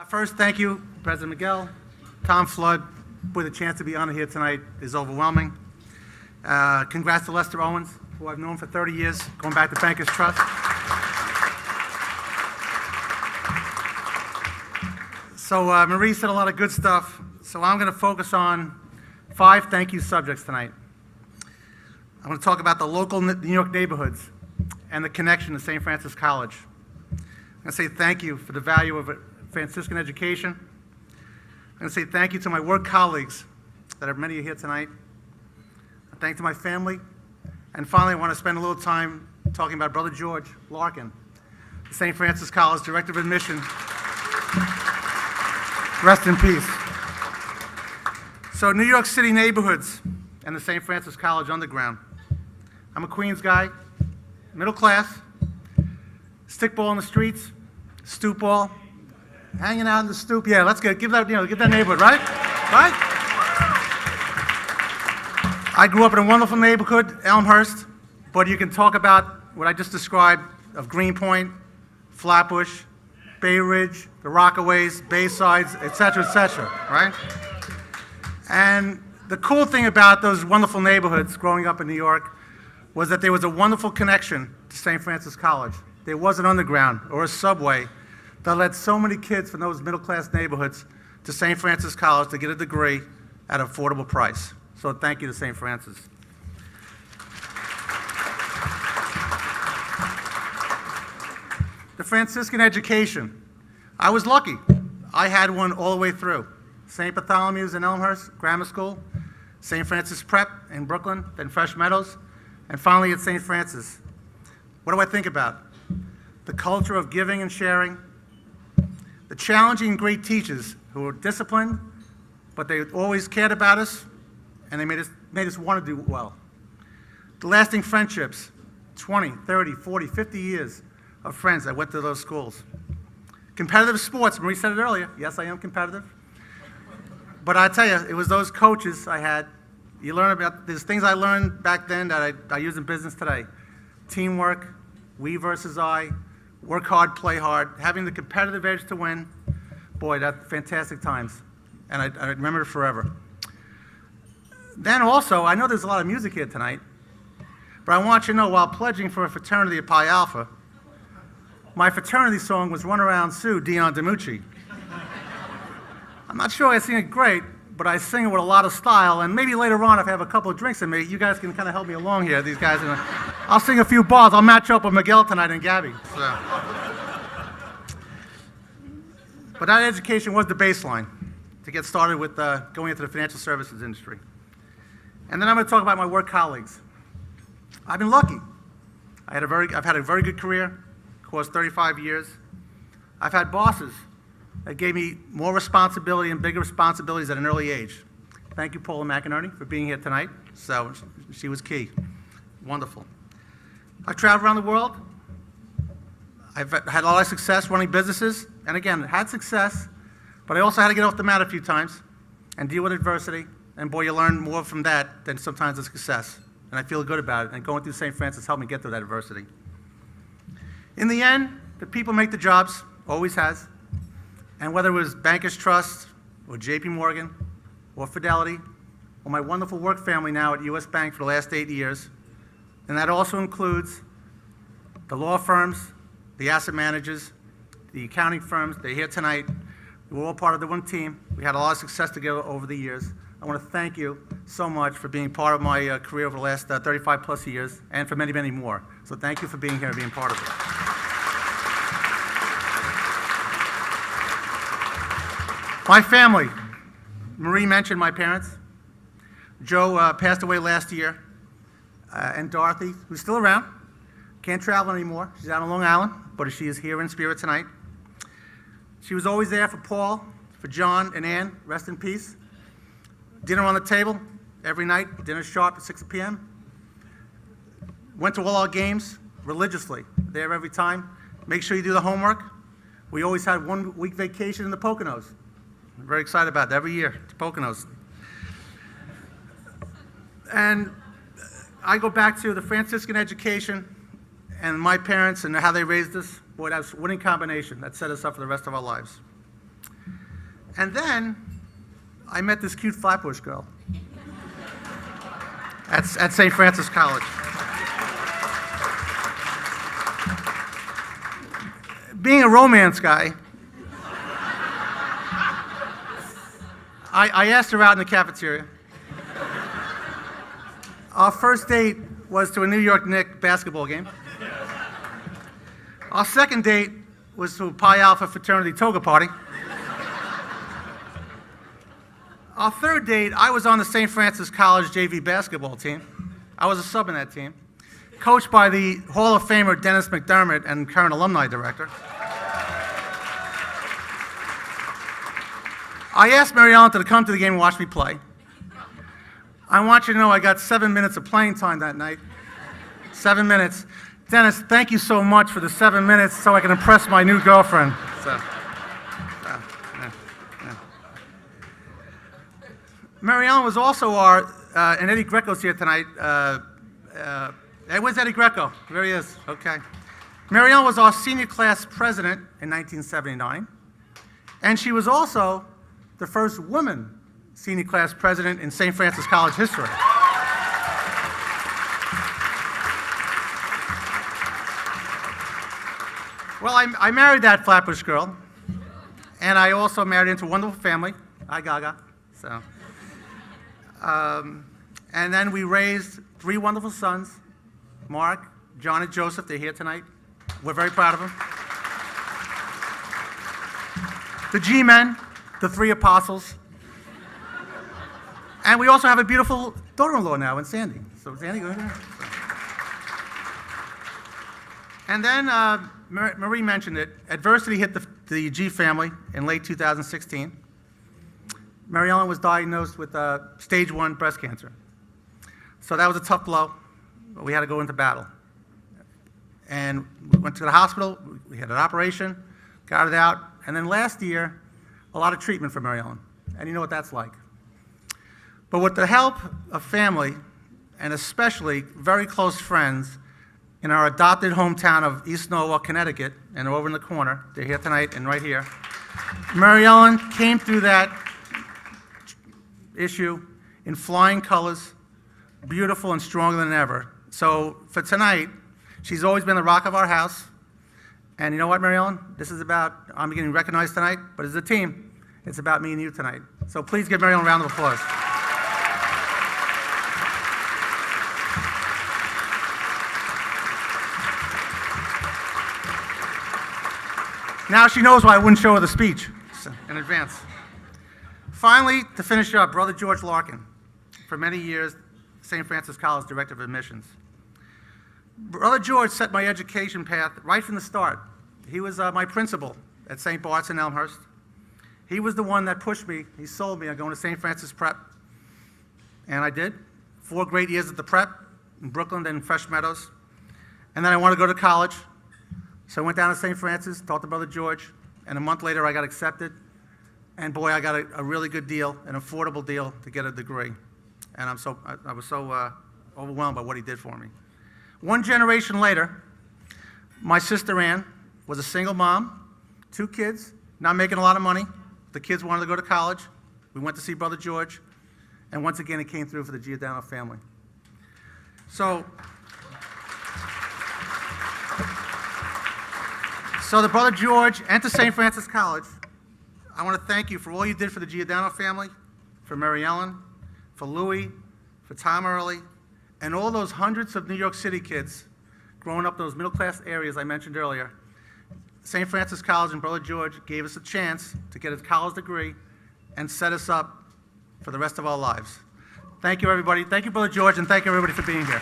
First, thank you, President Miguel, Tom Flood. Boy, the chance to be honored here tonight is overwhelming. Congrats to Lester Owens, who I've known for 30 years, going back to Bankers Trust. So Marie said a lot of good stuff, so I'm going to focus on 5 thank you subjects tonight. I'm going to talk about the local New York neighborhoods and the connection to St. Francis College. I'm going to say thank you for the value of Franciscan education. I'm going to say thank you to my work colleagues, that are many of you here tonight. A thank to my family. And finally, I want to spend a little time talking about Brother George Larkin, the St. Francis College Director of Admission. Rest in peace. So New York City neighborhoods and the St. Francis College Underground. I'm a Queens guy, middle class, stickball in the streets, stoop ball, hanging out in the stoop. Yeah, let's give that neighborhood, right? Right? I grew up in a wonderful neighborhood, Elmhurst, but you can talk about what I just described of Greenpoint, Flatbush, Bay Ridge, the Rockaways, Baysides, et cetera, right? And the cool thing about those wonderful neighborhoods growing up in New York was that there was a wonderful connection to St. Francis College. There was an underground or a subway that led so many kids from those middle-class neighborhoods to St. Francis College to get a degree at an affordable price. So thank you to St. Francis. The Franciscan education. I was lucky. I had one all the way through. St. Bartholomew's in Elmhurst, grammar school, St. Francis Prep in Brooklyn, then Fresh Meadows, and finally at St. Francis. What do I think about? The culture of giving and sharing, the challenging great teachers who were disciplined, but they always cared about us, and they made us want to do well. The lasting friendships, 20, 30, 40, 50 years of friends that went to those schools. Competitive sports, Marie said it earlier. Yes, I am competitive. But I tell you, it was those coaches I had. You learn about, there's things I learned back then that I use in business today. Teamwork, we versus I, work hard, play hard, having the competitive edge to win. Boy, that's fantastic times. And I remember it forever. Then also, I know there's a lot of music here tonight, but I want you to know, while pledging for a fraternity at Pi Alpha, my fraternity song was Run Around Sue, Dion DiMucci. I'm not sure I sing it great, but I sing it with a lot of style, and maybe later on, if I have a couple of drinks in me, you guys can kind of help me along here. These guys, I'll sing a few bars. I'll match up with Miguel tonight and Gabby. So. But that education was the baseline to get started with going into the financial services industry. And then I'm going to talk about my work colleagues. I've been lucky. I've had a very good career, course 35 years. I've had bosses that gave me more responsibility and bigger responsibilities at an early age. Thank you, Paula McInerney, for being here tonight. So she was key. Wonderful. I've traveled around the world. I've had a lot of success running businesses. And again, had success, but I also had to get off the mat a few times and deal with adversity. And boy, you learn more from that than sometimes the success. And I feel good about it. And going through St. Francis helped me get through that adversity. In the end, the people make the jobs, always has. And whether it was Bankers Trust, or JP Morgan, or Fidelity, or my wonderful work family now at US Bank for the last 8 years, and that also includes the law firms, the asset managers, the accounting firms. They're here tonight. We're all part of the one team. We had a lot of success together over the years. I want to thank you so much for being part of my career over the last 35 plus years, and for many, many more. So thank you for being here and being part of it. My family. Marie mentioned my parents. Joe passed away last year, and Dorothy, who's still around, can't travel anymore. She's out on Long Island, but she is here in spirit tonight. She was always there for Paul, for John, and Ann. Rest in peace. Dinner on the table every night, dinner sharp at 6 p.m. Went to all our games religiously, there every time. Make sure you do the homework. We always had 1 week vacation in the Poconos. I'm very excited about that every year, to Poconos. And I go back to the Franciscan education and my parents and how they raised us. Boy, that was a winning combination that set us up for the rest of our lives. And then I met this cute Flatbush girl at St. Francis College. Being a romance guy, I asked her out in the cafeteria. Our first date was to a New York Knicks basketball game. Our second date was to a Pi Alpha fraternity toga party. Our third date, I was on the St. Francis College JV basketball team. I was a sub in that team, coached by the Hall of Famer Dennis McDermott and current alumni director. I asked Mary Ellen to come to the game and watch me play. I want you to know I got 7 minutes of playing time that night. 7 minutes. Dennis, thank you so much for the 7 minutes so I can impress my new girlfriend. Mary Ellen was also our, and Eddie Greco's here tonight. Where's Eddie Greco? There he is, okay. Mary Ellen was our senior class president in 1979, and she was also the first woman senior class president in St. Francis College history. Well, I married that Flatbush girl, and I also married into a wonderful family. Hi, Gaga. So, and then we raised 3 wonderful sons, Mark, John, and Joseph. They're here tonight. We're very proud of them. The G-men, the 3 apostles. And we also have a beautiful daughter-in-law now in Sandy. So Sandy, go ahead. And then Marie mentioned it. Adversity hit the G family in late 2016. Mary Ellen was diagnosed with stage 1 breast cancer. So that was a tough blow, but we had to go into battle. And we went to the hospital, we had an operation, got it out, and then last year, a lot of treatment for Mary Ellen. And you know what that's like. But with the help of family, and especially very close friends, in our adopted hometown of East Norwalk, Connecticut, and they're over in the corner, they're here tonight and right here, Mary Ellen came through that issue in flying colors, beautiful and stronger than ever. So for tonight, she's always been the rock of our house. And you know what, Mary Ellen? This is about, I'm getting recognized tonight, but as a team, it's about me and you tonight. So please give Mary Ellen a round of applause. Now she knows why I wouldn't show her the speech in advance. Finally, to finish up, Brother George Larkin, for many years, St. Francis College Director of Admissions. Brother George set my education path right from the start. He was my principal at St. Bart's in Elmhurst. He was the one that pushed me. He sold me on going to St. Francis Prep. And I did. 4 great years at the Prep in Brooklyn, then Fresh Meadows. And then I wanted to go to college. So I went down to St. Francis, talked to Brother George, and a month later I got accepted. And boy, I got a really good deal, an affordable deal to get a degree. And I was so overwhelmed by what he did for me. 1 generation later, my sister Ann was a single mom, 2 kids, not making a lot of money. The kids wanted to go to college. We went to see Brother George, and once again, it came through for the Giordano family. So the Brother George and to St. Francis College, I want to thank you for all you did for the Giordano family, for Mary Ellen, for Louie, for Tom Early, and all those hundreds of New York City kids growing up in those middle-class areas I mentioned earlier. St. Francis College and Brother George gave us a chance to get a college degree and set us up for the rest of our lives. Thank you, everybody. Thank you, Brother George, and thank you, everybody, for being here.